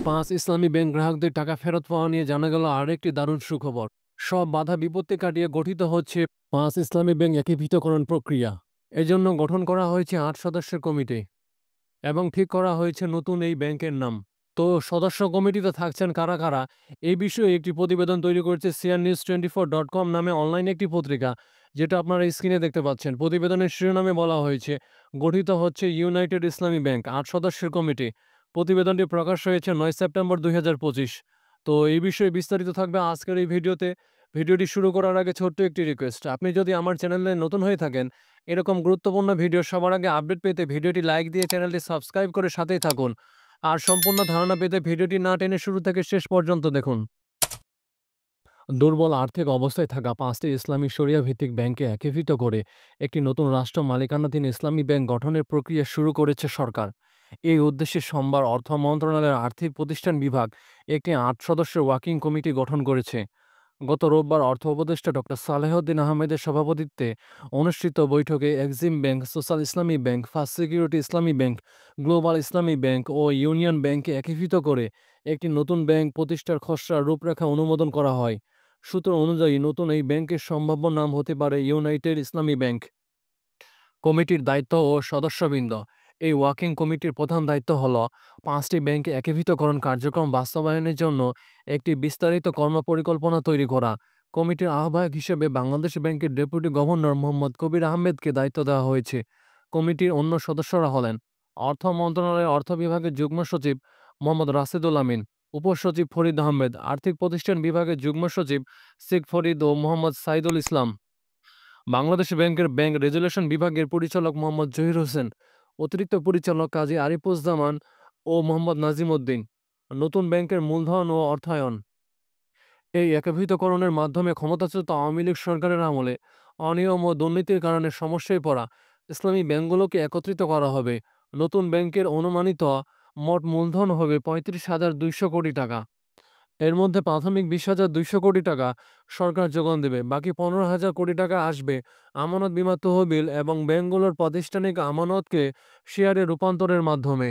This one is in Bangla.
5 ইসলামী ব্যাংক গ্রাহকদের টাকা ফেরত পাওয়া নিয়ে জানা গেল আরেকটি দারুণ সুখবর। সব বাধা বিপত্তি কাটিয়ে গঠিত হচ্ছে 5 ইসলামী ব্যাংক একীভূতকরণ প্রক্রিয়া। এজন্য গঠন করা হয়েছে 8 সদস্যের কমিটি এবং ঠিক করা হয়েছে নতুন এই ব্যাংকের নাম। তো সদস্য কমিটিতে থাকছেন কারা কারা, এই বিষয়ে একটি প্রতিবেদন তৈরি করেছে cnnews24.com নামে অনলাইন একটি পত্রিকা, যেটা আপনারা স্ক্রিনে দেখতে পাচ্ছেন। প্রতিবেদনের শিরোনামে বলা হয়েছে গঠিত হচ্ছে ইউনাইটেড ইসলামী ব্যাংক 8 সদস্যের কমিটি। প্রতিবেদনটি প্রকাশ হয়েছে 9 সেপ্টেম্বর 2025। তো এই বিষয়ে বিস্তারিত থাকবে আজকের এই ভিডিওতে। ভিডিওটি শুরু করার আগে ছোট্ট একটি রিকোয়েস্ট, আপনি যদি আমার চ্যানেলে নতুন হয়ে থাকেন, এরকম গুরুত্বপূর্ণ ভিডিও সবার আগে আপডেট পেতে ভিডিওটি লাইক দিয়ে চ্যানেলটি সাবস্ক্রাইব করে সাথেই থাকুন। আর সম্পূর্ণ ধারণা পেতে ভিডিওটি না টেনে শুরু থেকে শেষ পর্যন্ত দেখুন। দুর্বল আর্থিক অবস্থায় থাকা 5টি ইসলামী শরিয়া ভিত্তিক ব্যাংকে একীভূত করে একটি নতুন রাষ্ট্র মালিকানাধীন ইসলামী ব্যাংক গঠনের প্রক্রিয়া শুরু করেছে সরকার। এই উদ্দেশ্যে সোমবার অর্থ মন্ত্রণালয়ের আর্থিক প্রতিষ্ঠান বিভাগ একটি 8 সদস্যের ওয়ার্কিং কমিটি গঠন করেছে। গত রোববার অর্থ উপদেষ্টা ডক্টর সালেহউদ্দিন আহমেদের সভাপতিত্বে অনুষ্ঠিত বৈঠকে এক্সিম ব্যাংক, সোশ্যাল ইসলামী ব্যাংক, ফার্স্ট সিকিউরিটি ইসলামী ব্যাংক, গ্লোবাল ইসলামী ব্যাংক ও ইউনিয়ন ব্যাংকে একীভূত করে একটি নতুন ব্যাংক প্রতিষ্ঠার খসড়া রূপরেখা অনুমোদন করা হয়। সূত্র অনুযায়ী নতুন এই ব্যাংকের সম্ভাব্য নাম হতে পারে ইউনাইটেড ইসলামী ব্যাংক। কমিটির দায়িত্ব ও সদস্যবৃন্দ। এই ওয়ার্কিং কমিটির প্রধান দায়িত্ব হল 5টি ব্যাংকে একীভূতকরণ কার্যক্রম বাস্তবায়নের জন্য একটি বিস্তারিত কর্মপরিকল্পনা তৈরি করা। কমিটির আহ্বায়ক হিসেবে বাংলাদেশ ব্যাংকের ডেপুটি গভর্নর মোহাম্মদ কবির আহমেদকে দায়িত্ব দেওয়া হয়েছে। কমিটির অন্য সদস্যরা হলেন অর্থ মন্ত্রণালয়ের অর্থ বিভাগের যুগ্ম সচিব মোহাম্মদ রাশেদুল আমিন, উপসচিব ফরিদ আহমেদ, আর্থিক প্রতিষ্ঠান বিভাগের যুগ্ম সচিব শেখ ফরিদ ও মোহাম্মদ সাইদুল ইসলাম, বাংলাদেশ ব্যাংকের ব্যাংক রেজুলেশন বিভাগের পরিচালক মোহাম্মদ জহির হোসেন, অতিরিক্ত পরিচালক কাজী আরিফুজ্জামান ও মোহাম্মদ নাজিম উদ্দিন। নতুন ব্যাংকের মূলধন ও অর্থায়ন। এই একীভূতকরণের মাধ্যমে ক্ষমতাচ্যুত আওয়ামী লীগ সরকারের আমলে অনিয়ম ও দুর্নীতির কারণে সমস্যায় পড়া ইসলামী ব্যাংকগুলোকে একত্রিত করা হবে। নতুন ব্যাংকের অনুমানিত মোট মূলধন হবে 35,200 কোটি টাকা। এর মধ্যে প্রাথমিক 20,200 কোটি টাকা সরকার যোগান দেবে, বাকি 15,000 কোটি টাকা আসবে আমানত বীমা তহবিল এবং ব্যাংকগুলোর প্রাতিষ্ঠানিক আমানতকে শেয়ারে রূপান্তরের মাধ্যমে।